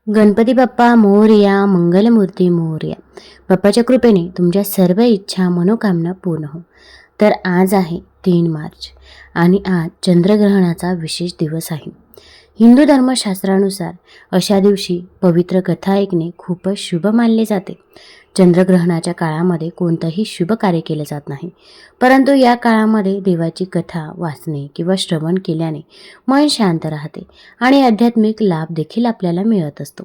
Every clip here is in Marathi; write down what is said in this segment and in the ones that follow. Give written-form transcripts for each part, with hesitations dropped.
गणपती बाप्पा मोरया, मंगलमूर्ती मोरया. बाप्पाच्या कृपेने तुमच्या सर्व इच्छा मनोकामना पूर्ण हो. तर आज आहे 3 मार्च आणि आज चंद्रग्रहणाचा विशेष दिवस आहे. हिंदू धर्मशास्त्रानुसार अशा दिवशी पवित्र कथा ऐकणे खूपच शुभ मानले जाते. चंद्रग्रहणाच्या काळामध्ये कोणतंही शुभ कार्य केलं जात नाही, परंतु या काळामध्ये देवाची कथा वाचणे किंवा श्रवण केल्याने मन शांत राहते आणि आध्यात्मिक लाभ देखील आपल्याला मिळत असतो.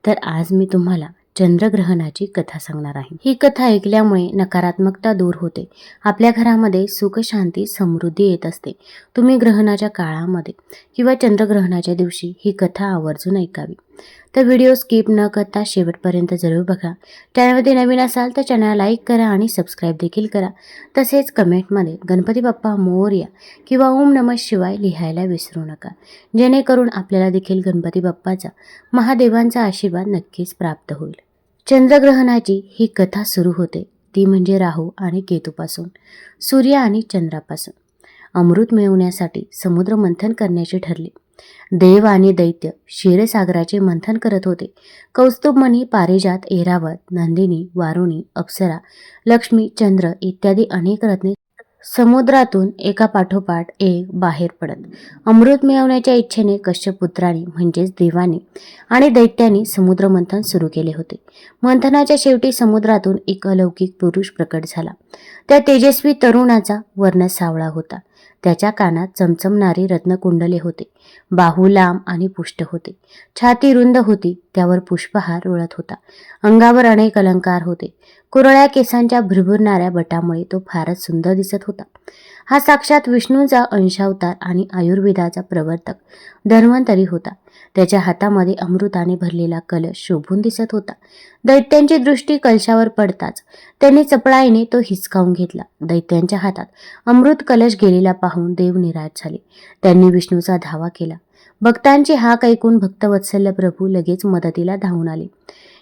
तर आज मी तुम्हाला चंद्रग्रहणाची कथा सांगणार आहे. ही कथा ऐकल्यामुळे नकारात्मकता दूर होते, आपल्या घरामध्ये सुख शांती समृद्धी येत असते. तुम्ही ग्रहणाच्या काळामध्ये किंवा चंद्रग्रहणाच्या दिवशी ही कथा आवर्जून ऐकावी. तर व्हिडिओ स्किप न करता शेवटपर्यंत जरूर बघा. चॅनलमध्ये नवीन असाल तर चॅनल लाईक करा आणि सबस्क्राईब देखील करा. तसेच कमेंटमध्ये गणपती बाप्पा मोरया किंवा ओम नमः शिवाय लिहायला विसरू नका, जेणेकरून आपल्याला देखील गणपती बाप्पाचा महादेवांचा आशीर्वाद नक्कीच प्राप्त होईल. चंद्रग्रहणाची ही कथा सुरू होते ती म्हणजे राहू आणि केतूपासून, सूर्य आणि चंद्रापासून. अमृत मिळवण्यासाठी समुद्र मंथन करण्याचे ठरले. देव आणि दैत्य क्षीरसागराचे मंथन करत होते. कौस्तुभमणी, पारिजात, ऐरावत, नंदिनी, वारुणी, अप्सरा, लक्ष्मी, चंद्र इत्यादी अनेक रत्ने समुद्रातून एका पाठोपाठ एक बाहेर पडत. अमृत मिळवण्याच्या इच्छेने कश्यपपुत्रांनी म्हणजेच देवाने आणि दैत्यांनी समुद्रमंथन सुरू केले होते. मंथनाच्या शेवटी समुद्रातून एक अलौकिक पुरुष प्रकट झाला. त्या तेजस्वी तरुणाचा वर्ण सावळा होता. त्याच्या कानात चमचमणारी रत्नकुंडले होते. बाहू लांब आणि पुष्ट होते. छाती रुंद होती, त्यावर पुष्पहार रुळत होता. अंगावर अनेक अलंकार होते. कुरळ्या केसांच्या भुरभुरणाऱ्या बटामुळे तो फारच सुंदर दिसत होता. हा साक्षात विष्णूचा अंशावतार आणि आयुर्वेदाचा प्रवर्तक धन्वंतरी होता. त्याच्या हातामध्ये अमृताने भरलेला कलश शोभून दिसत होता. दैत्यांची दृष्टी कलशावर पडताच त्यांनी चपळाईने तो हिसकावून घेतला. दैत्यांच्या हातात अमृत कलश गेलेला पाहून देव निराश झाले. त्यांनी विष्णूचा धावा केला. भक्तांची हाक ऐकून भक्तवत्सल्य प्रभू लगेच मदतीला धावून आले.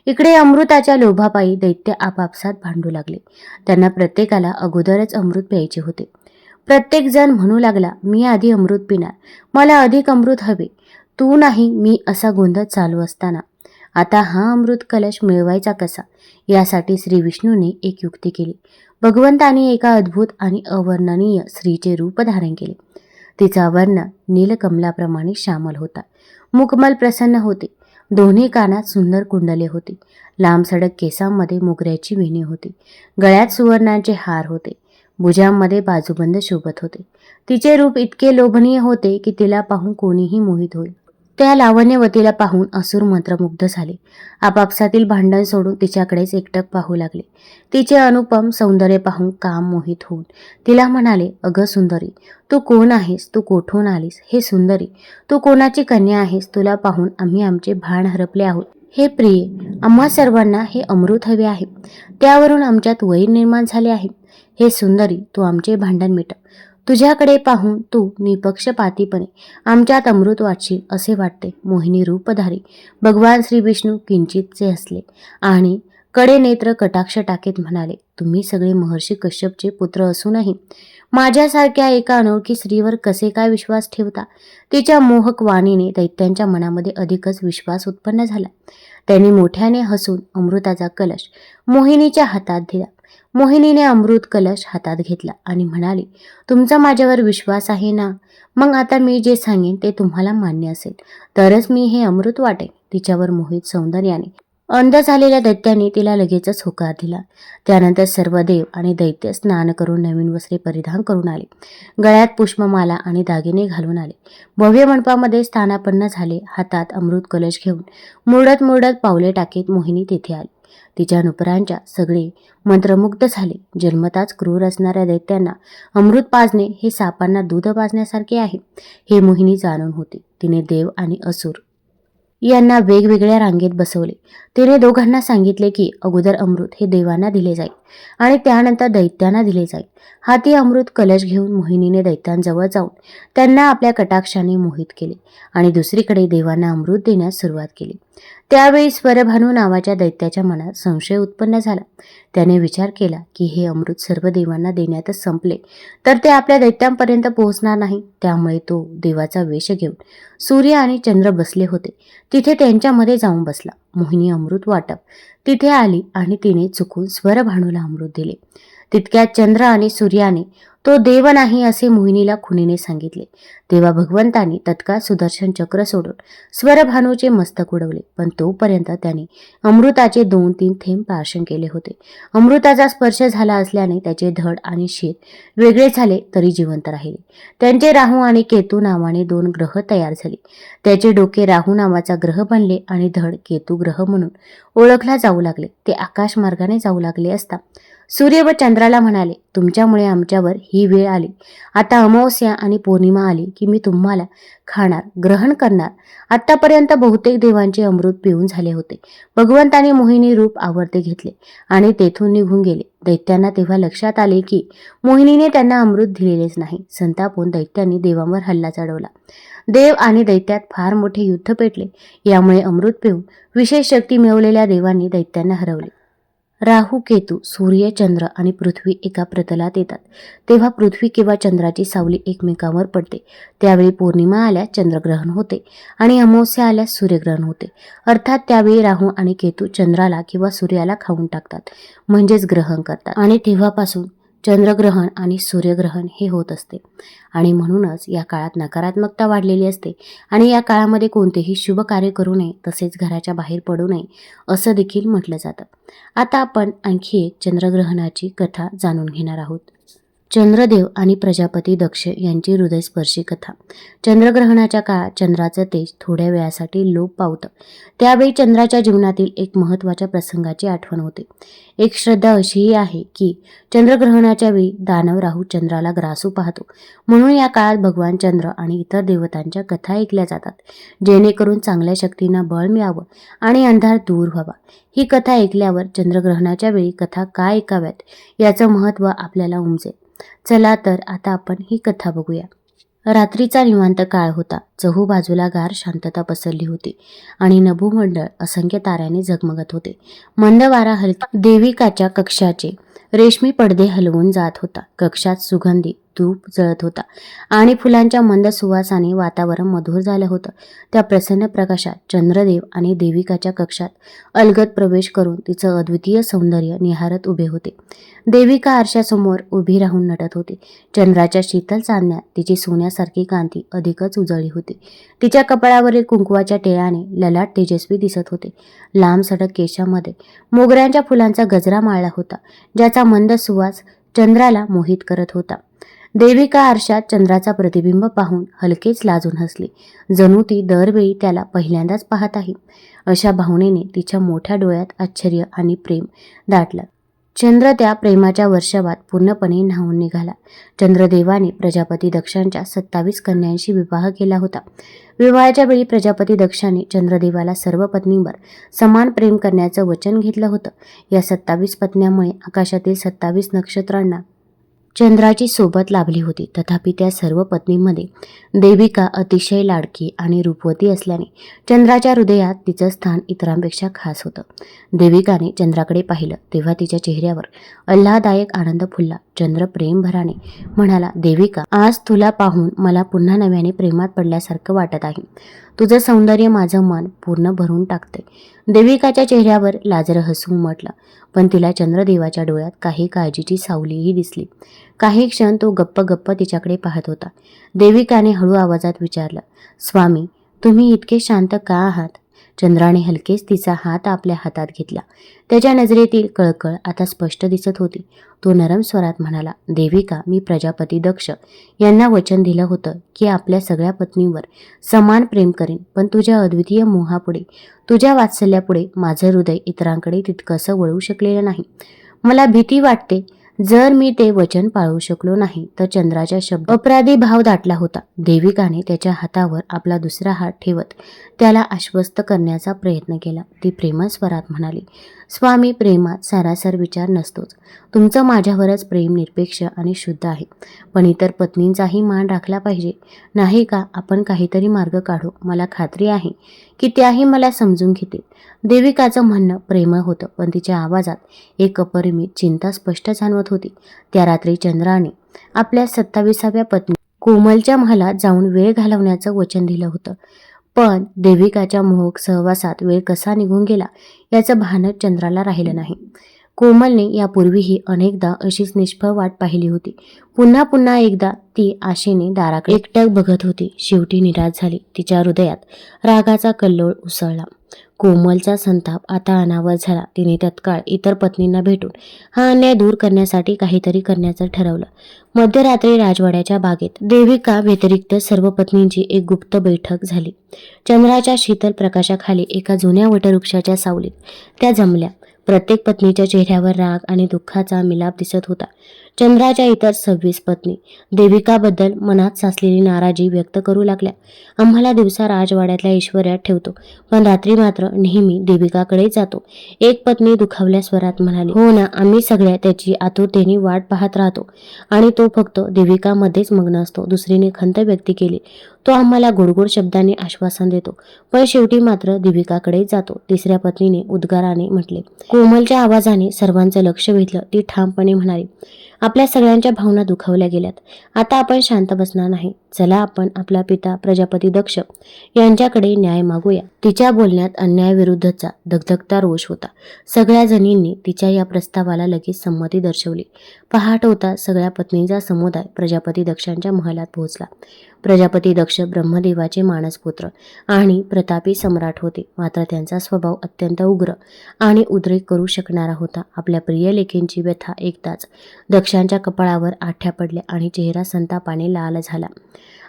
इकडे अमृताच्या लोभापायी दैत्य आपापसात भांडू लागले. त्यांना प्रत्येकाला अगोदरच अमृत प्यायचे होते. प्रत्येक जण म्हणू लागला, मी आधी अमृत पिणार, मला अधिक अमृत हवे, तू नाही मी, असा गोंधळ चालू असताना आता हा अमृत कलश मिळवायचा कसा, यासाठी श्री विष्णूने एक युक्ती केली. भगवंताने एका अद्भुत आणि अवर्णनीय स्त्रीचे रूप धारण केले. तिचा वर्ण नीलकमलाप्रमाणे श्यामल होता. मुखमल प्रसन्न होते. दोन्ही कानात सुंदर कुंडले होती. लांब सडक केसांमध्ये मोगऱ्याची वेणी होती. गळ्यात सुवर्णाचे हार होते. भुजांमध्ये बाजूबंद शोभत होते. तिचे रूप इतके लोभनीय होते की तिला पाहून कोणीही मोहित होईल. त्या लावण्यवतीला पाहून असुर मंत्रमुग्ध झाले. आपापसातील भांडण सोडून तिच्याकडेच एकटक पाहू लागले. तिचे अनुपम सौंदर्य पाहून काम मोहित होऊन तिला म्हणाले, अगं सुंदरी, तू कोण आहेस, तू कोठून आलीस? हे सुंदरी, तू कोणाची कन्या आहेस? तुला पाहून आम्ही आमचे भान हरपले आहोत. हे प्रिये, आम्हा सर्वांना हे अमृत हवे आहे, त्यावरून आमच्यात वैर निर्माण झाले आहे. हे सुंदरी, तू आमचे भांडण मिटव. तुझ्याकडे पाहून तू निपक्षपातीपणे आमच्यात अमृत वाटशील असे वाटते. मोहिनी रूपधारी भगवान श्री विष्णू किंचितचे हसले आणि कडे नेत्र कटाक्ष टाकीत म्हणाले, तुम्ही सगळे महर्षी कश्यपचे पुत्र असूनही माझ्यासारख्या एका अनोळखी स्त्रीवर कसे काय विश्वास ठेवता? तिच्या मोहक वाणीने दैत्यांच्या मनामध्ये अधिकच विश्वास उत्पन्न झाला. त्यांनी मोठ्याने हसून अमृताचा कलश मोहिनीच्या हातात दिला. मोहिनीने अमृत कलश हातात घेतला आणि म्हणाली, तुमचा माझ्यावर विश्वास आहे ना? मग आता मी जे सांगेन ते तुम्हाला मान्य असेल तरच मी हे अमृत वाटेन. तिच्यावर मोहित सौंदर्याने अंध झालेल्या दैत्याने तिला लगेचच होकार दिला. त्यानंतर सर्व देव आणि दैत्य स्नान करून नवीन वस्त्रे परिधान करून आले. गळ्यात पुष्पमाला आणि दागिने घालून आले. भव्य मंडपामध्ये स्थानापन्न झाले. हातात अमृत कलश घेऊन मुरडत मुरडत पावले टाकीत मोहिनी तेथे आली. तिच्या नुपुरांच्या सगळे मंत्रमुग्ध झाले. जन्मताच क्रूर असणाऱ्या दैत्यांना अमृत पाजणे हे सापांना दूध पाजण्यासारखे आहे, हे मोहिनी जाणून होती. तिने देव आणि असुर यांना वेगवेगळ्या रांगेत बसवले. तिने दोघांना सांगितले की अगोदर अमृत हे देवांना दिले जाईल आणि त्यानंतर दैत्यांना दिले जाईल. हाती अमृत कलश घेऊन मोहिनीने दैत्यांजवळ जाऊन त्यांना आपल्या कटाक्षाने मोहित केले आणि दुसरीकडे देवांना अमृत देण्यास सुरुवात केली. त्यावेळी स्वरभानू नावाच्या दैत्याच्या मनात संशय उत्पन्न झाला. त्याने विचार केला की हे अमृत सर्व देवांना देण्यातच संपले तर ते आपल्या दैत्यांपर्यंत पोहोचणार नाही. त्यामुळे तो देवाचा वेश घेऊन सूर्य आणि चंद्र बसले होते तिथे त्यांच्यामध्ये जाऊन बसला. मोहिनी अमृत वाटप तिथे आली आणि तिने चुकून स्वरभानूला अमृत दिले. तितक्यात चंद्र आणि सूर्याने तो देव नाही असे मोहिनीला खुनीने सांगितले. तेव्हा भगवंतानी तत्काळ सुदर्शन चक्र सोडून स्वरभानूचे मस्तक उडवले, पण तोपर्यंत त्याने अमृताचे 2-3 थेंब प्राशन केले होते. अमृताचा स्पर्श झाला असल्याने त्याचे धड आणि शीर वेगळे झाले तरी जिवंत राहिले. त्यांचे राहू आणि केतू नावाने 2 ग्रह तयार झाले. त्याचे डोके राहू नावाचा ग्रह बनले आणि धड केतू ग्रह म्हणून ओळखला जाऊ लागले. ते आकाश मार्गाने जाऊ लागले असता सूर्य व चंद्राला म्हणाले, तुमच्यामुळे आमच्यावर ही वेळ आली. आता अमावस्या आणि पौर्णिमा आली की मी तुम्हाला खाणार, ग्रहण करणार. आतापर्यंत बहुतेक देवांचे अमृत पिऊन झाले होते. भगवंताने मोहिनी रूप आवर्ते घेतले आणि तेथून निघून गेले. दैत्यांना तेव्हा लक्षात आले की मोहिनीने त्यांना अमृत दिलेलेच नाही. संतापून दैत्यांनी देवांवर हल्ला चढवला. देव आणि दैत्यात फार मोठे युद्ध पेटले. यामुळे अमृत पिऊन विशेष शक्ती मिळवलेल्या देवांनी दैत्यांना हरवले. राहू, केतू, सूर्य, चंद्र आणि पृथ्वी एका प्रतलात येतात. तेव्हा पृथ्वी किंवा चंद्राची सावली एकमेकांवर पडते. त्यावेळी पौर्णिमा आल्यास चंद्रग्रहण होते आणि अमावस्या आल्यास सूर्यग्रहण होते. अर्थात त्यावेळी राहू आणि केतू चंद्राला किंवा सूर्याला खाऊन टाकतात, म्हणजेच ग्रहण करतात. आणि तेव्हापासून चंद्रग्रहण आणि सूर्यग्रहण हे होत असते. आणि म्हणूनच या काळात नकारात्मकता वाढलेली असते आणि या काळामध्ये कोणतेही शुभ कार्य करू नये, तसेच घराच्या बाहेर पडू नये असं देखील म्हटलं जातं. आता आपण आणखी एक चंद्रग्रहणाची कथा जाणून घेणार आहोत. चंद्रदेव आणि प्रजापती दक्ष यांची हृदयस्पर्शी कथा. चंद्रग्रहणाच्या काळात चंद्राचं तेज थोड्या वेळासाठी लोप पावतं. त्यावेळी चंद्राच्या जीवनातील एक महत्त्वाच्या प्रसंगाची आठवण होते. एक श्रद्धा अशीही आहे की चंद्रग्रहणाच्या वेळी दानव राहू चंद्राला ग्रासू पाहतो, म्हणून या काळात भगवान चंद्र आणि इतर देवतांच्या कथा ऐकल्या जातात, जेणेकरून चांगल्या शक्तींना बळ मिळावं आणि अंधार दूर व्हावा. ही कथा ऐकल्यावर चंद्रग्रहणाच्या वेळी कथा का ऐकाव्यात याचं महत्त्व आपल्याला उमजेल. चला तर आता आपण ही कथा बघूया. रात्रीचा निवांत काळ होता. चहूबाजूला गार शांतता पसरली होती आणि नभोमंडळ असंख्य ताऱ्याने झगमगत होते. मंद वारा हलकी देविकाच्या कक्षाचे रेशमी पडदे हलवून जात होता. कक्षात सुगंधी धूप जळत होता आणि फुलांच्या मंद सुवासाने वातावरण मधुर झालं होतं. त्या प्रसन्न प्रकाशात चंद्रदेव आणि देविकाच्या कक्षात अलगद प्रवेश करून तिचं अद्वितीय सौंदर्य निहारत उभे होते. देविका आरशासमोर उभी राहून नटत होती. चंद्राच्या शीतल चांदण्यात तिची सोन्यासारखी कांती अधिकच उजळली होती. तिच्या कपाळावरील कुंकवाच्या टिळाने ललाट तेजस्वी दिसत होते. लांब सडक केशामध्ये मोगऱ्यांच्या फुलांचा गजरा माळला होता, ज्याचा मंद सुवास चंद्राला मोहित करत होता. देविका आरशात चंद्राचा प्रतिबिंब पाहून हलकेच लाजून हसली, जणू ती दरवेळी त्याला पहिल्यांदाच पाहत आहे अशा भावनेने तिच्या मोठ्या डोळ्यात आश्चर्य आणि प्रेम दाटलं. चंद्र त्या प्रेमाच्या वर्षावात पूर्णपणे न्हावून निघाला. चंद्रदेवाने प्रजापती दक्षांच्या 27 कन्यांशी विवाह केला होता. विवाहाच्या वेळी प्रजापती दक्षाने चंद्रदेवाला सर्व पत्नींवर समान प्रेम करण्याचं वचन घेतलं होतं. या 27 पत्न्यांमुळे आकाशातील 27 नक्षत्रांना चंद्राची सोबत लाभली होती. तथापि त्या सर्व पत्नींमध्ये देविका अतिशय लाडकी आणि रूपवती असल्याने चंद्राच्या हृदयात तिचं स्थान इतरांपेक्षा खास होतं. देविकाने चंद्राकडे पाहिलं तेव्हा तिच्या चेहऱ्यावर आल्हाददायक आनंद फुलला. चंद्र प्रेमभराने म्हणाला, देविका, आज तुला पाहून मला पुन्हा नव्याने प्रेमात पडल्यासारखं वाटत आहे. तुझं सौंदर्य माझं मन पूर्ण भरून टाकते. देविकाच्या चेहऱ्यावर लाजरं हसू उमटलं, पण तिला चंद्रदेवाच्या डोळ्यात काही काळजीची सावलीही दिसली. काही क्षण तो गप्प तिच्याकडे पाहत होता. देविकाने हळू आवाजात विचारलं, स्वामी, तुम्ही इतके शांत का आहात? चंद्राने हलकेच तिचा हात आपल्या हातात घेतला. त्याच्या नजरेतील कळकळ आता स्पष्ट दिसत होती. तो नरम स्वरात म्हणाला, देविका, मी प्रजापती दक्ष यांना वचन दिलं होतं की आपल्या सगळ्या पत्नींवर समान प्रेम करेन, पण तुझ्या अद्वितीय मोहापुढे, तुझ्या वात्सल्यापुढे माझं हृदय इतरांकडे तितकंसं वळू शकलेलं नाही. मला भीती वाटते जर मी ते वचन पाळू शकलो नाही तर. चंद्राच्या शब्द अपराधी भाव दाटला होता. देविकाने त्याच्या हातावर आपला दुसरा हात ठेवत त्याला आश्वस्त करण्याचा प्रयत्न केला. ती प्रेमळ स्वरात म्हणाली, स्वामी, प्रेमात सारासार विचार नसतोच. तुमचं माझ्यावरच प्रेम निरपेक्ष आणि शुद्ध आहे, पण इतर पत्नींचाही मान राखला पाहिजे, नाही का? आपण काहीतरी मार्ग काढू. मला खात्री आहे की त्याही मला समजून घेतील. देविकाचं म्हणणं प्रेमळ होतं, पण तिच्या आवाजात एक अपरिमित चिंता स्पष्ट जाणवत होती. त्या रात्री चंद्राने आपल्या 27व्या पत्नी कोमलच्या महालात जाऊन वेळ घालवण्याचं वचन दिलं होतं, पण देविकाच्या मोहक सहवासात वेळ कसा निघून गेला याचं भानच चंद्राला राहिलं नाही. कोमलने यापूर्वीही अनेकदा अशीच निष्फळ वाट पाहिली होती. पुन्हा पुन्हा एकदा ती आशेने दाराकडे एकटक बघत होती. शेवटी निराश झाली. तिच्या हृदयात रागाचा कल्लोळ उसळला. कोमलचा संताप आता अनावर झाला. तिने तत्काळ इतर पत्नींना भेटून हा अन्याय दूर करण्यासाठी काहीतरी करण्याचं ठरवलं. मध्यरात्री राजवाड्याच्या बागेत देविका व्यतिरिक्त सर्व पत्नींची एक गुप्त बैठक झाली. चंद्राच्या शीतल प्रकाशाखाली एका जुन्या वटवृक्षाच्या सावलीत त्या जमल्या. प्रत्येक पत्नीच्या चेहऱ्यावर राग आणि दुःखाचा मिलाप दिसत होता. चंद्राच्या इतर 26 पत्नी देविकाबद्दल मनात साचलेली नाराजी व्यक्त करू लागल्या. आम्हाला दिवसा राजवाड्यातल्या ऐश्वर्यात ठेवतो, पण रात्री मात्र नेहमी देविकाकडे जातो, एक पत्नी दुखावल्या स्वरात म्हणाली. हो ना, आम्ही सगळ्या त्याची आतुरतेने वाट पाहत राहतो आणि तो फक्त देविकामध्येच मग्न असतो. दुसरीने खंत व्यक्त केली. तो आम्हाला गोडगोड शब्दांनी आश्वासन देतो, पण शेवटी मात्र देविकाकडे जातो, तिसऱ्या पत्नीने उद्गाराने म्हटले. कोमलच्या आवाजाने सर्वांचं लक्ष वेधलं. ती ठामपणे म्हणाली, आपल्या सगळ्यांच्या भावना दुखावल्या गेल्यात. आता आपण शांत बसणार नाही. चला आपण आपला पिता प्रजापती दक्ष यांच्याकडे न्याय मागूया. तिच्या बोलण्यात अन्यायाविरुद्धचा धगधगता रोष होता. सगळ्या जणींनी तिच्या या प्रस्तावाला लगेच संमती दर्शवली. पहाट होता सगळ्या पत्नींचा समुदाय प्रजापती दक्षांच्या महलात पोहोचला. प्रजापती दक्ष ब्रह्मदेवाचे मानसपुत्र आणि प्रतापी सम्राट होते, मात्र त्यांचा स्वभाव अत्यंत उग्र आणि उद्रेक करू शकणारा होता. आपल्या प्रिय लेकींची व्यथा एकदाच दक्षांच्या कपाळावर आठ्या पडल्या आणि चेहरा संतापाने लाल झाला.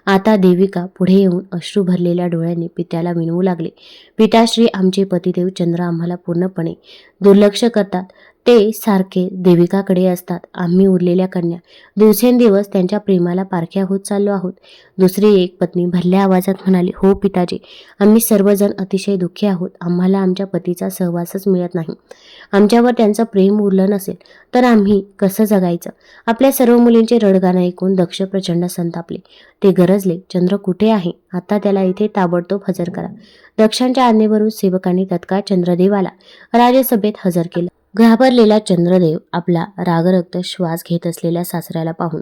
आता देविका पुढे येऊन अश्रू भरलेल्या डोळ्यांनी पित्याला विनवू लागले. पिताश्री, आमचे पतिदेव चंद्र आम्हाला पूर्णपणे दुर्लक्ष करतात. ते सारखे देविकाकडे असतात. आम्ही उरलेल्या कन्या दिवसेंदिवस त्यांच्या प्रेमाला पारख्या होत चाललो आहोत. दुसरी एक पत्नी भरल्या आवाजात म्हणाली, हो पिताजी, आम्ही सर्वजण अतिशय दुःखी आहोत. आम्हाला आमच्या पतीचा सहवासच मिळत नाही. आमच्यावर त्यांचं प्रेम उरलं नसेल तर आम्ही कसं जगायचं? आपल्या सर्व मुलींचे रडगाणं ऐकून दक्ष प्रचंड संतापले. ते गरजले, चंद्र कुठे आहे? आता त्याला इथे ताबडतोब हजर करा. दक्षांच्या आज्ञेवरून सेवकांनी तत्काळ चंद्रदेवाला राजसभेत हजर केलं. घाबरलेला चंद्रदेव आपला रागरक्त श्वास घेत असलेल्या सासऱ्याला पाहून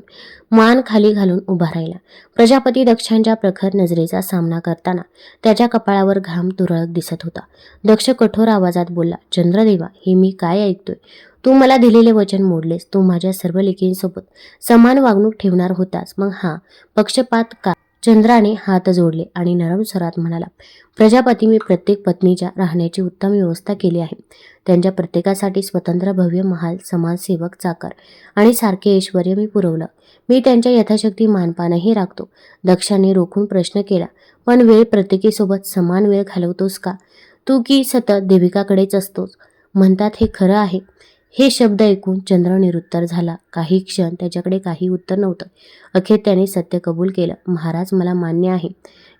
मान खाली घालून उभा राहिला. प्रजापती दक्षांच्या प्रखर नजरेचा सामना करताना त्याच्या कपाळावर घाम तुरळक दिसत होता. दक्ष कठोर आवाजात बोलला, चंद्रदेवा, हे मी काय ऐकतोय? तू मला दिलेले वचन मोडलेस. तू माझ्या सर्व लेकींसोबत समान वागणूक ठेवणार होतास, मग हा पक्षपात का? चंद्राने हात जोडले आणि नरम स्वरात म्हणाला, प्रजापती, मी प्रत्येक पत्नीच्या राहण्याची उत्तम व्यवस्था केली आहे. त्यांच्या प्रत्येकासाठी स्वतंत्र भव्य महाल, समाजसेवक, चाकर आणि सारखे ऐश्वर्य मी पुरवलं. मी त्यांच्या यथाशक्ती मानपानही राखतो. दक्षाने रोखून प्रश्न केला, पण वेळ प्रत्येकीसोबत समान वेळ घालवतोस का? तू की सतत देविकाकडेच असतोस? म्हणतात हे खरं आहे? हे शब्द ऐकून चंद्र निरुत्तर झाला. काही क्षण त्याच्याकडे काही उत्तर नव्हतं. अखेर त्याने सत्य कबूल केलं, महाराज, मला मान्य आहे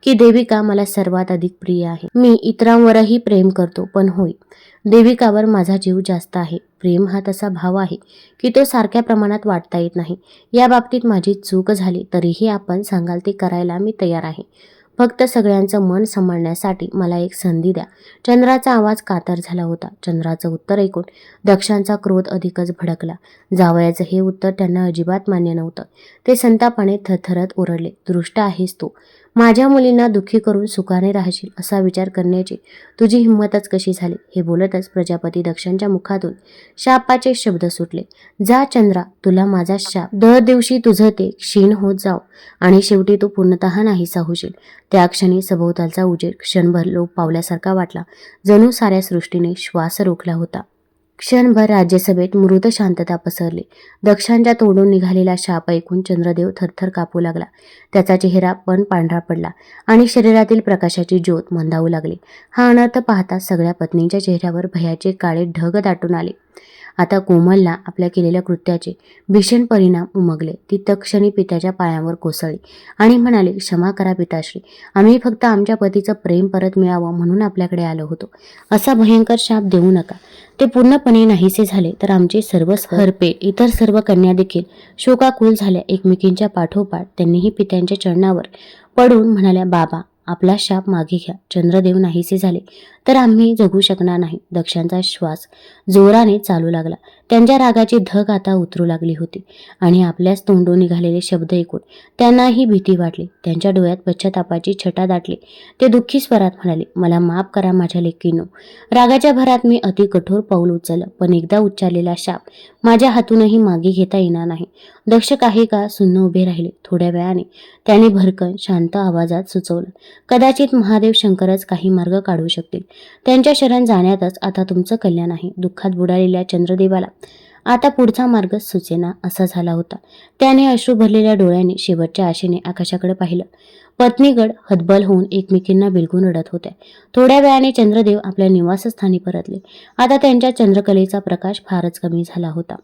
की देविका मला सर्वात अधिक प्रिय आहे. मी इतरांवरही प्रेम करतो, पण होय, देविकावर माझा जीव जास्त आहे. प्रेम हा तसा भाव आहे की तो सारख्या प्रमाणात वाटता येत नाही. या बाबतीत माझी चूक झाली तरीही आपण सांगाल ते करायला मी तयार आहे. फक्त सगळ्यांचं मन सांभाळण्यासाठी मला एक संधी द्या. चंद्राचा आवाज कातर झाला होता. चंद्राचं उत्तर ऐकून दक्षांचा क्रोध अधिकच भडकला. जावयाचं हे उत्तर त्यांना अजिबात मान्य नव्हतं. ते संतापाने थरथरत ओरडले, दृष्ट आहेस तू. माझ्या मुलींना दुःखी करून सुखाने राहशील असा विचार करण्याची तुझी हिंमतच कशी झाली? हे बोलतच प्रजापती दक्षांच्या मुखातून शापाचे शब्द सुटले. जा चंद्रा, तुला माझा शाप. दर दिवशी तुझं ते क्षीण होत जाव आणि शेवटी तू पूर्णतः नाहीसा होशील. त्या क्षणी सभोवतालचा उजेड क्षणभर लोप पावल्यासारखा वाटला. जणू साऱ्या सृष्टीने श्वास रोखला होता. क्षणभर राज्यसभेत मृत शांतता पसरली. दक्षांच्या तोडून निघालेला शाप ऐकून चंद्रदेव थरथर कापू लागला. त्याचा चेहरा पण पांढरा पडला आणि शरीरातील प्रकाशाची ज्योत मंदावू लागली. हा अनर्थ पाहता सगळ्या पत्नींच्या चेहऱ्यावर भयाचे काळे ढग दाटून आले. आता कोमलला आपल्या केलेल्या कृत्याचे भीषण परिणाम उमगले. ती तत्क्षणी पित्याच्या पायांवर कोसळली आणि म्हणाली, क्षमा करा पिताश्री, आम्ही फक्त आमच्या पतीचं प्रेम परत मिळावं म्हणून आपल्याकडे आलो होतो. असा भयंकर शाप देऊ नका. ते पूर्णपणे नाहीसे झाले तर आमचे सर्व हरपे. इतर सर्व कन्या देखील शोकाकुल झाल्या. एकमेकींच्या पाठोपाठ त्यांनीही पित्यांच्या चरणावर पडून म्हणाल्या, बाबा, आपला शाप मागे घ्या. चंद्रदेव नाहीसे झाले. तर आम्ही जगू शकणार नाही. दक्षांचा श्वास जोराने चालू लागला. त्यांच्या रागाची धग आता उतरू लागली होती आणि आपल्याच तोंडून निघालेले शब्द ऐकून त्यांनाही भीती वाटली. त्यांच्या डोळ्यात पश्चातापाची छटा दाटली. ते दुःखी स्वरात म्हणाले, मला माफ करा माझ्या लेकींनो. रागाच्या भरात मी अति कठोर पाऊल उचललं, पण एकदा उच्चारलेला शाप माझ्या हातूनही मागे घेता येणार नाही. दक्ष काही काळ सुन्न उभे राहिले. थोड्या वेळाने त्याने भरकन शांत आवाजात सुचवलं, कदाचित महादेव शंकरच काही मार्ग काढू शकतील. त्यांच्या शरण जाण्यातच आता तुमचं कल्याण आहे. दुःखात बुडालेल्या चंद्रदेवाला आता पुढचा मार्ग सुचेना असा झाला होता. त्याने अश्रू भरलेल्या डोळ्यांनी शेवटच्या आशेने आकाशाकडे पाहिलं. पत्नीगड हतबल होऊन एकमेकींना बिलगून रडत होत्या. थोड्या वेळाने चंद्रदेव आपल्या निवासस्थानी परतले. आता त्यांच्या चंद्रकलेचा प्रकाश फारच कमी झाला होता.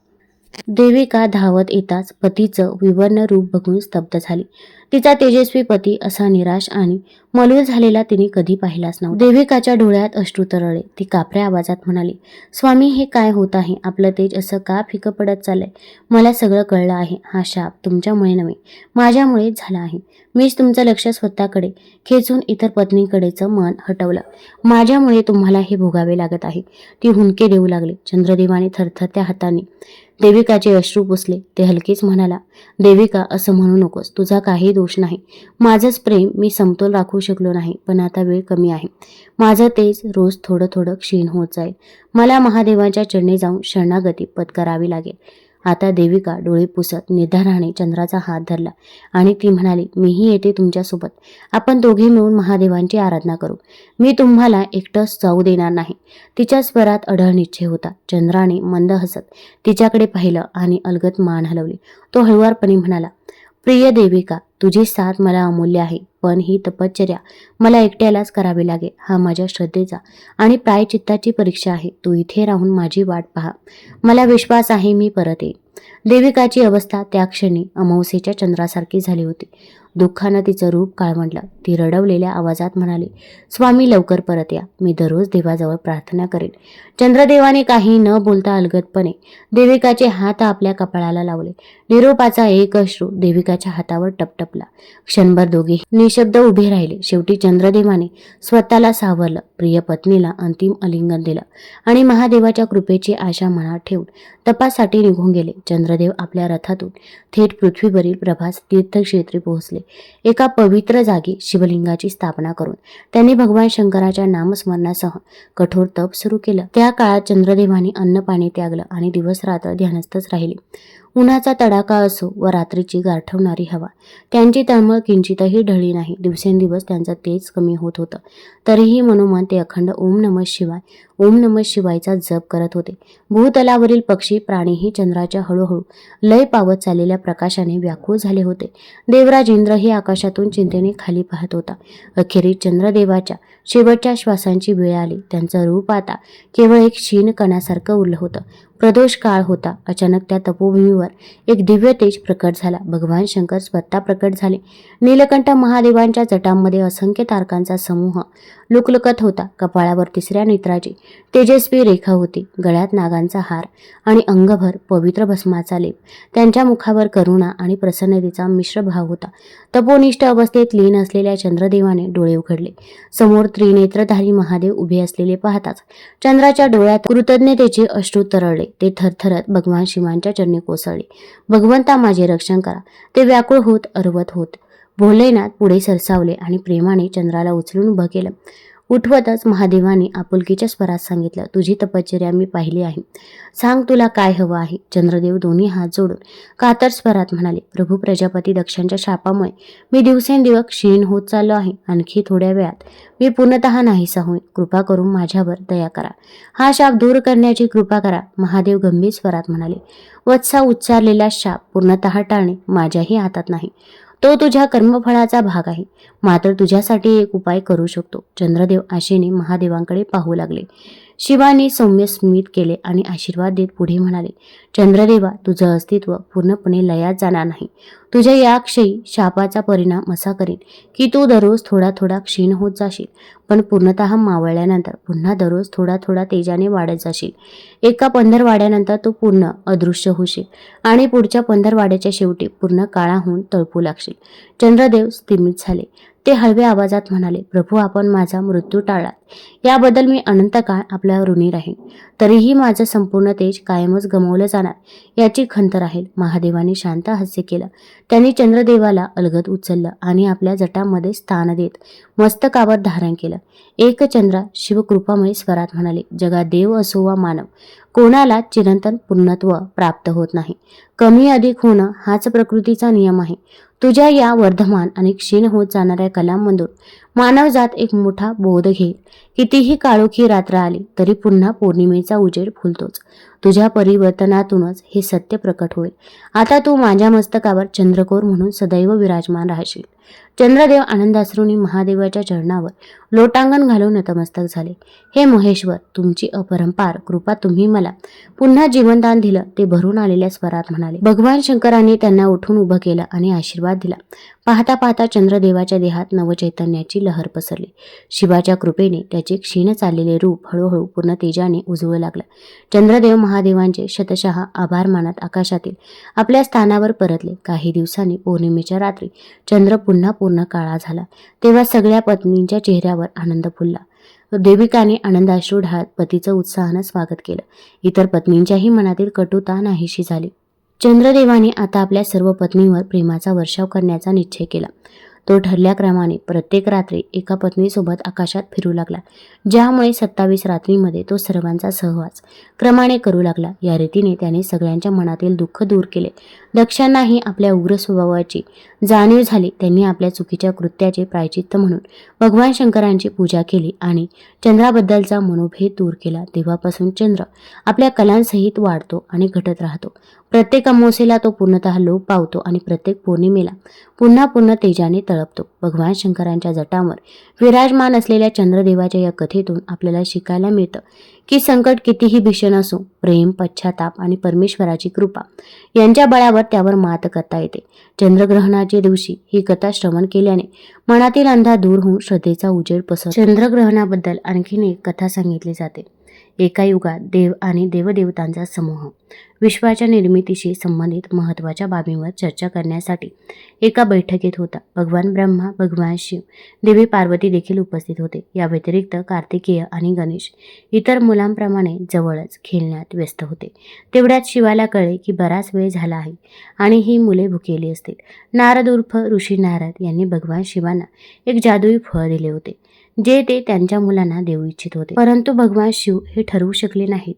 देविका धावत येताच पतीचं विवर्ण रूप बघून स्तब्ध झाली. तिचा तेजस्वी पती असा निराश आणि मलूल झालेला तिने कधी पाहिलाच नव्हता. देविकाच्या डोळ्यात अश्रू तरळले. ती कापऱ्या आवाजात म्हणाली, स्वामी हे काय होत आहे? आपलं तेज असं का फिकं पडत चाललंय? मला सगळं कळलं आहे. हा शाप तुमच्यामुळे नव्हे, माझ्यामुळेच झाला आहे. मीच तुमचं लक्ष स्वतःकडे खेचून इतर पत्नीकडेचं मन हटवलं. माझ्यामुळे तुम्हाला हे भोगावे लागत आहे. ती हुंदके देऊ लागली. चंद्रदेवाने थरथरत्या हाताने देविकाचे अश्रू पुसले. ते हलकेच म्हणाला, देविका असं म्हणू नकोस. तुझा काही दोष नाही. माझंच प्रेम मी समतोल राखू शकलो नाही. पण आता वेळ कमी आहे. माझं तेज रोज थोडं थोडं क्षीण होत जाईल. मला महादेवाच्या चरणी जाऊन शरणागती पत्करावी लागेल. आता देविका डोळे पुसत निर्धाराने चंद्राचा हात धरला आणि ती म्हणाली, मीही येते तुमच्यासोबत. आपण दोघे मिळून महादेवांची आराधना करू. मी तुम्हाला एकटंच जाऊ देणार नाही. तिच्या स्वरात अढळ निश्चय होता. चंद्राने मंद हसत तिच्याकडे पाहिलं आणि अलगद मान हलवली. तो हळुवारपणे म्हणाला, प्रिय देविका, तुझी साथ मला अमूल्य आहे, पण ही तपश्चर्या मला एकट्यालाच करावी लागेल. हा माझ्या श्रद्धेचा आणि प्रायचित्ताची परीक्षा आहे. तू इथे राहून माझी वाट पहा. मला विश्वास आहे मी परत येईन. देविकाची अवस्था त्या क्षणी अमावस्येच्या चंद्रासारखी झाली होती. दुःखानं तिचं रूप काळवंडलं. ती रडवलेल्या आवाजात म्हणाली, स्वामी लवकर परत या. मी दररोज देवाजवळ प्रार्थना करेन. चंद्रदेवाने काही न बोलता अलगदपणे देविकाचे हात आपल्या कपाळाला लावले. निरोपाचा एक अश्रू देविकाच्या हातावर टपटपला. क्षणभर दोघे निशब्द उभे राहिले. शेवटी चंद्रदेवाने स्वतःला सावरलं, प्रिय पत्नीला अंतिम आलिंगन दिलं आणि महादेवाच्या कृपेची आशा मनात ठेवून तपासाठी निघून गेले. चंद्रदेव आपल्या रथातून थेट पृथ्वीवरील प्रभास तीर्थक्षेत्री पोहोचले. एका पवित्र जागी शिवलिंगाची स्थापना करून त्यांनी भगवान शंकराच्या नामस्मरणासह कठोर तप सुरू केलं. त्या काळात चंद्रदेवाने अन्न पाणी त्यागलं आणि दिवस रात्र ध्यानस्थच राहिले. उन्हाचा तडाखा असो व रात्रीची गारठवणारी हवा त्यांची तळमळ किंचितही ढळली नाही. दिवसेंदिवस त्यांचं तेज कमी होत होतं. तरीही मनोमन ते अखंड ओम नमः शिवाय ओम नमः शिवायचा जप करत होते. भूतलावरील पक्षी प्राणीही चंद्राच्या हळूहळू लय पावत चाललेल्या प्रकाशाने व्याकुळ झाले होते. देवराज इंद्रही आकाशातून चिंतेने खाली पाहत होता. अखेरीस चंद्रदेवाच्या शेवटच्या श्वासांची वेळ आली. त्यांचं रूप आता केवळ एक क्षीण कणासारखं उरलं होतं. प्रदोष काळ होता. अचानक त्या तपोभूमीवर एक दिव्य तेज प्रकट झाला. भगवान शंकर स्वतः प्रकट झाले. नीलकंठ महादेवांच्या जटांमध्ये असंख्य तारकांचा समूह लुकलुकत होता. कपाळावर तिसऱ्या नेत्राची तेजस्वी रेखा होती. गळ्यात नागांचा हार आणि अंगभर पवित्र भस्माचा लेप. त्यांच्या मुखावर करुणा आणि प्रसन्नतेचा मिश्र भाव होता. तपोनिष्ठ अवस्थेत लीन असलेल्या चंद्रदेवाने डोळे उघडले. समोर त्रिनेत्रधारी महादेव उभे असलेले पाहताच चंद्राच्या डोळ्यात कृतज्ञतेचे अश्रू तरळले. ते थरथरत भगवान शिवांच्या चरणी कोसळले. भगवंता माझे रक्षण करा. ते व्याकुळ होत अरवत होत. भोलेनाथ पुढे सरसावले आणि प्रेमाने चंद्राला उचलून उभं केलं. उठवतच महादेवाने आपुलकीच्या स्वरात सांगितलं, तुझी तपश्चर्या मी पाहिली आहे. सांग तुला काय हवं आहे. चंद्रदेव दोन्ही हात जोडून कातर स्वरात म्हणाले, प्रभू प्रजापती दक्षांच्या शापामुळे मी दिवसेंदिवस क्षीण होत चाललो आहे. आणखी थोड्या वेळात मी पूर्णतः नाहीसा होईन. कृपा करून माझ्यावर दया करा. हा शाप दूर करण्याची कृपा करा. महादेव गंभीर स्वरात म्हणाले, वत्सा उच्चारलेला शाप पूर्णतः टाळणे माझ्याही हातात नाही. तो तुझ्या कर्मफळाचा भाग आहे. मात्र तुझ्यासाठी एक उपाय करू शकतो. चंद्रदेव आशेने महादेवांकडे पाहू लागले. शिवाने सौम्य स्मित केले आणि आशीर्वाद देत पुढे म्हणाले, चंद्रदेवा, तुझं अस्तित्व पूर्णपणे लयात जाणार नाही. तुझ्या या क्षयी शापाचा परिणाम असा करीन की तू दररोज थोडा थोडा क्षीण होत जाशील, पण पूर्णतः मावळल्यानंतर पुन्हा दररोज थोडा थोडा तेजाने वाढत जाशील. एका पंधरवाड्यानंतर तू पूर्ण अदृश्य होशील आणि पुढच्या पंधरवाड्याच्या शेवटी पूर्ण काळा होऊन तळपू लागशील. चंद्रदेव स्तिमित झाले. ते हळव्या आवाजात म्हणाले, प्रभू आपण माझा मृत्यू टाळलात, याबद्दल मी अनंत काळ आपल्यावर ऋणी राहीन. तरीही माझं संपूर्ण तेज कायमच गमावलं जाणार याची खंत राहील. महादेवाने शांत हास्य केलं. त्यांनी चंद्रदेवाला अलगद उचललं आणि आपल्या जटामध्ये स्थान देत मस्तकावर धारण केलं. एक चंद्रा शिवकृपामय स्वरात म्हणाले, जगात देव असो वा मानव, कोणाला चिरंतन पूर्णत्व प्राप्त होत नाही. कमी अधिक होणं हाच प्रकृतीचा नियम आहे. तुझ्या या वर्धमान आणि क्षीण होत जाणाऱ्या कलांमधून मानवजात एक मोठा बोध घेईल. कितीही काळोखी रात्र आली तरी पुन्हा पौर्णिमेचा उजेड फुलतोच. तुझ्या परिवर्तनातूनच हे सत्य प्रकट होईल. आता तू माझ्या मस्तकावर चंद्रकोर म्हणून सदैव विराजमान राहशील. चंद्रदेव आनंदाश्रूंनी महादेवाच्या चरणावर लोटांगण घालून नतमस्तक झाले. हे महेश्वर, तुमची अपरंपार कृपा तुम्ही मला पुन्हा जीवनदान दिलं, ते भरून आलेल्या स्वरात म्हणाले. भगवान शंकरांनी त्यांना उठून उभं केलं आणि आशीर्वाद दिला. पाहता पाहता चंद्रदेवाच्या देहात नवचैतन्याची लहर पसरली. शिवाच्या कृपेने त्याचे क्षीण चाललेले रूप हळूहळू पूर्ण तेजाने उजळू लागलं. चंद्रदेव महादेवांचे शतशः आभार मानत आकाशातील आपल्या स्थानावर परतले. काही दिवसांनी पौर्णिमेच्या रात्री चंद्र पुन्हा पूर्ण काळा झाला. तेव्हा सगळ्या पत्नींच्या चेहऱ्यावर आनंद फुलला. देविकाने आनंदाश्रू ढाळत पतीचं उत्साहानं स्वागत केलं. इतर पत्नींच्याही मनातील कटुता नाहीशी झाली. चंद्रदेवाने आता आपल्या सर्व पत्नींवर प्रेमाचा वर्षाव करण्याचा निश्चय केला. तो ठरल्याक्रमाने प्रत्येक रात्री एका पत्नीसोबत आकाशात फिरू लागला, ज्यामुळे 27 रात्रीमध्ये तो सर्वांचा सहवास क्रमाने करू लागला. या रीतीने त्याने सगळ्यांच्या मनातील दुःख दूर केले. दक्षांनाही आपल्या उग्र स्वभावाची जाणीव झाली. त्यांनी आपल्या चुकीच्या कृत्याचे प्रायचित्त म्हणून भगवान शंकरांची पूजा केली आणि चंद्राबद्दलचा मनोभेद दूर केला. तेव्हापासून चंद्र आपल्या कलांसहित वाढतो आणि घटत राहतो. प्रत्येक अमावस्येला तो पूर्णतः लोप पावतो आणि प्रत्येक पौर्णिमेला पुन्हा पूर्ण तेजाने तळपतो. भगवान शंकरांच्या जटांवर विराजमान असलेल्या चंद्रदेवाच्या या कथेतून आपल्याला शिकायला मिळतं की संकट कितीही भीषण असो, प्रेम, पश्चाताप आणि परमेश्वराची कृपा यांच्या बळावर त्यावर मात करता येते. चंद्रग्रहणाच्या दिवशी ही कथा श्रवण केल्याने मनातील अंधा दूर होऊन श्रद्धेचा उजेड पसरतो. चंद्रग्रहणाबद्दल आणखीन एक कथा सांगितली जाते. एका युगात देव आणि देवदेवतांचा समूह विश्वाच्या निर्मितीशी संबंधित महत्त्वाच्या बाबींवर चर्चा करण्यासाठी एका बैठकीत होता. भगवान ब्रह्मा, भगवान शिव, देवी पार्वती देखील उपस्थित होते. या व्यतिरिक्त कार्तिकेय आणि गणेश इतर मुलांप्रमाणे जवळच खेळण्यात व्यस्त होते. तेवढ्यात शिवाला कळले की बराच वेळ झाला आहे आणि ही मुले भुकेली असतील. नारद उर्फ ऋषी नारद यांनी भगवान शिवांना एक जादुई फळ दिले होते, जे ते त्यांच्या मुलांना देऊ इच्छित होते. परंतु भगवान शिव हे ठरवू शकले नाहीत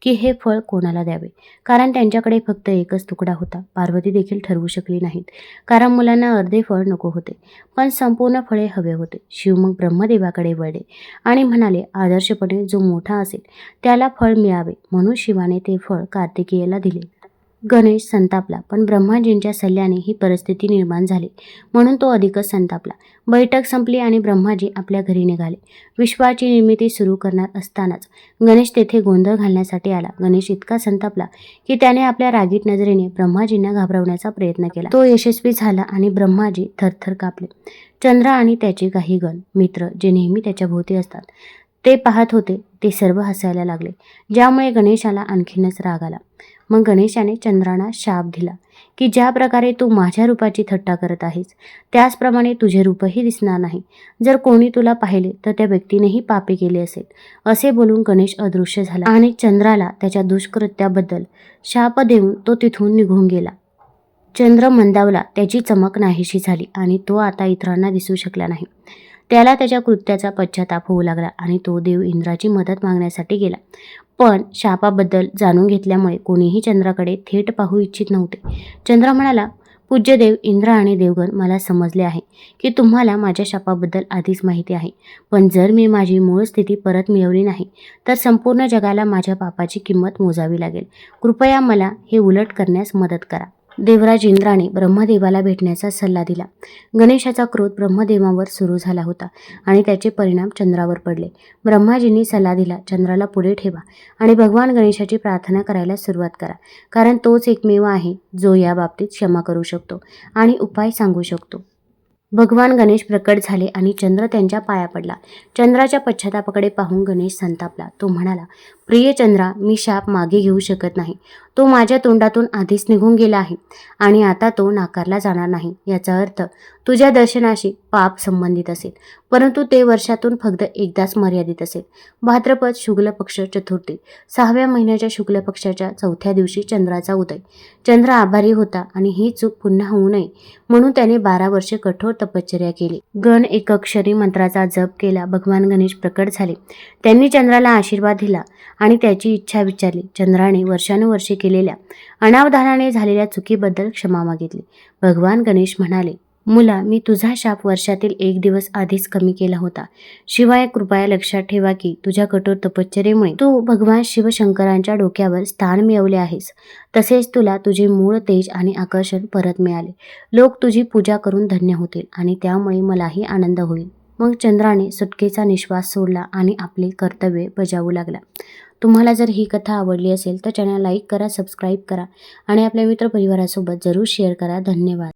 की हे फळ कोणाला द्यावे, कारण त्यांच्याकडे फक्त एकच तुकडा होता. पार्वती देखील ठरवू शकली नाहीत, कारण मुलांना अर्धे फळ नको होते, पण संपूर्ण फळे हवे होते. शिव मग ब्रह्मदेवाकडे वळले आणि म्हणाले, आदर्शपणे जो मोठा असेल त्याला फळ मिळावे. म्हणून शिवाने ते फळ कार्तिकेयला दिले. गणेश संतापला, पण ब्रह्माजींच्या सल्ल्याने ही परिस्थिती निर्माण झाली म्हणून तो अधिकच संतापला. बैठक संपली आणि ब्रह्माजी आपल्या घरी निघाले. विश्वाची निर्मिती सुरू करणार असतानाच गणेश तेथे गोंधळ घालण्यासाठी आला. गणेश इतका संतापला की त्याने आपल्या रागीट नजरेने ब्रह्माजींना घाबरवण्याचा प्रयत्न केला. तो यशस्वी झाला आणि ब्रह्माजी थरथर कापले. चंद्र आणि त्याचे काही गण मित्र जे नेहमी त्याच्या भोवती असतात ते पाहत होते. ते सर्व हसायला लागले, ज्यामुळे गणेशाला आणखीनच राग आला. मग गणेशाने चंद्राला शाप दिला की ज्या प्रकारे तू माझ्या रूपाची थट्टा करत आहेस त्याचप्रमाणे तुझे रूपही दिसणार नाही. जर कोणी तुला पाहिले तर त्या व्यक्तीनेही पापे केले असेल. असे बोलून गणेश अदृश्य झाला आणि चंद्राला त्याच्या दुष्कृत्याबद्दल शाप देऊन तो तिथून निघून गेला. चंद्र मंदावला, त्याची चमक नाहीशी झाली आणि तो आता इतरांना दिसू शकला नाही. त्याला त्याच्या कृत्याचा पश्चाताप होऊ लागला आणि तो देव इंद्राची मदत मागण्यासाठी गेला. पण शापाबद्दल जाणून घेतल्यामुळे कोणीही चंद्राकडे थेट पाहू इच्छित नव्हते. चंद्र म्हणाला, पूज्य देव, इंद्र आणि देवगण, मला समजले आहे की तुम्हाला माझ्या शापाबद्दल आधीच माहिती आहे. पण जर मी माझी मूळ स्थिती परत मिळवली नाही तर संपूर्ण जगाला माझ्या पापाची किंमत मोजावी लागेल. कृपया मला हे उलट करण्यास मदत करा. देवराज इंद्राने ब्रह्मदेवाला भेटण्याचा सल्ला दिला. गणेशाचा क्रोध ब्रह्मदेवावर सुरू झाला होता आणि त्याचे परिणाम चंद्रावर पडले. ब्रह्माजींनी सल्ला दिला, चंद्राला पुढे ठेवा आणि भगवान गणेशाची प्रार्थना करायला सुरुवात करा, कारण तोच एकमेव आहे जो या बाबतीत क्षमा करू शकतो आणि उपाय सांगू शकतो. भगवान गणेश प्रकट झाले आणि चंद्र त्यांच्या पाया पडला. चंद्राच्या पश्चातापाकडे पाहून गणेश संतापला. तो म्हणाला, प्रिय चंद्रा, मी शाप मागे घेऊ शकत नाही. तो माझ्या तोंडातून आधीच निघून गेला आहे आणि आता तो नाकारला जाणार नाही. याचा अर्थ तुझ्या दर्शनाशी पाप संबंधित असेल, परंतु ते वर्षातून फक्त एकदाच मर्यादित असेल. भाद्रपद शुक्ल पक्ष चतुर्थी, 6व्या महिन्याच्या शुक्ल पक्षाच्या 4थ्या दिवशी चंद्राचा उदय. चंद्र आभारी होता आणि ही चूक पुन्हा होऊ नये म्हणून त्याने 12 वर्षे कठोर तपश्चर्या केली. गण एकक्षरी मंत्राचा जप केला. भगवान गणेश प्रकट झाले. त्यांनी चंद्राला आशीर्वाद दिला आणि त्याची इच्छा विचारली. चंद्राने वर्षानुवर्षे केलेल्या अनावधानाने झालेल्या चुकीबद्दल क्षमा मागितली. भगवान गणेश म्हणाले, मुला, मी तुझा शाप वर्षातील 1 दिवस आधीच कमी केला होता. शिवाय कृपया लक्षात ठेवा की तुझ्या कठोर तपश्चर्येमुळे तू भगवान शिवशंकरांच्या डोक्यावर स्थान मिळवले आहेस. तसेच तुला तुझे मूळ तेज आणि आकर्षण परत मिळाले. लोक तुझी पूजा करून धन्य होतील आणि त्यामुळे मलाही आनंद होईल. मग चंद्राने सुटकेचा निश्वास सोडला आणि आपले कर्तव्य बजावू लागला. तुम्हाला जर ही कथा आवडली असेल तर चॅनल लाईक करा, सबस्क्राईब करा आणि आपल्या मित्रपरिवारासोबत जरूर शेअर करा. धन्यवाद.